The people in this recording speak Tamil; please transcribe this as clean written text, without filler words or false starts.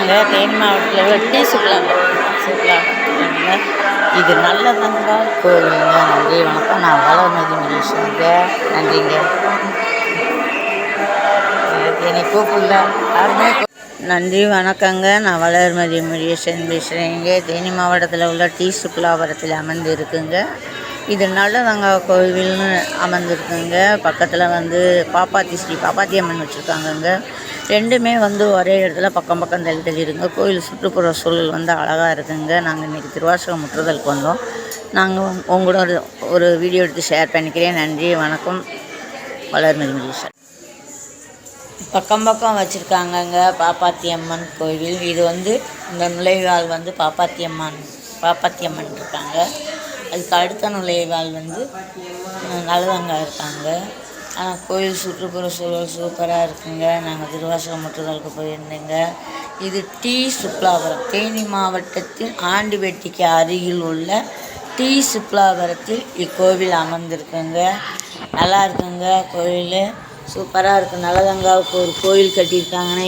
வணக்கங்க. தேனி மாவட்டத்தில் உள்ள டி சுற்றுலா இது நல்லதங்கா கோவிலுங்க. நன்றி வணக்கம். நான் வளர்மதி மகேஷுங்க. நன்றிங்க. என்னை கூப்பிடல யாருமே. நன்றி வணக்கங்க. நான் வளர்மதி முருகேசன் பேசுகிறேங்க. தேனி மாவட்டத்தில் உள்ள டி சுற்றுலாவரத்தில் அமர்ந்து இருக்குங்க. இது நல்லதங்கா கோவில்னு அமர்ந்துருக்குங்க. பக்கத்தில் பாப்பாத்தி ஸ்ரீ பாப்பாத்தி அம்மன் வச்சுருக்காங்கங்க. ரெண்டுமே ஒரே இடத்துல பக்கம் பக்கம் தள்ளி தள்ளி இருக்குங்க. கோயில் சுற்றுப்புற சூழல் அழகாக இருக்குங்க. நாங்கள் இன்றைக்கி திருவாசகம் முற்றுதலுக்கு வந்தோம். நாங்கள் உங்களோட ஒரு வீடியோ எடுத்து ஷேர் பண்ணிக்கிறேன். நன்றி வணக்கம். வளர்மதி முருகேசன். பக்கம் பக்கம் வச்சுருக்காங்கங்க பாப்பாத்தி அம்மன் கோவில். இது இந்த நுழைவாள் பாப்பாத்தி அம்மன் இருக்காங்க. அதுக்கு அடுத்த நுழைவாள் நல்லதங்கா இருக்காங்க. ஆனால் கோயில் சுற்றுப்புற சூழல் சூப்பராக இருக்குங்க. நாங்கள் திருவாசகம் முற்றுதலுக்கு போயிருந்தேங்க. இது டி சுற்றுலாவரம், தேனி மாவட்டத்தின் ஆண்டிபட்டிக்கு அருகில் உள்ள டி சுற்றுலாவரத்தில் இக்கோவில் அமர்ந்திருக்குங்க. நல்லா இருக்குங்க. கோயில் சூப்பராக இருக்குது. நல்லதங்காவுக்கு ஒரு கோயில் கட்டியிருக்காங்கன்னா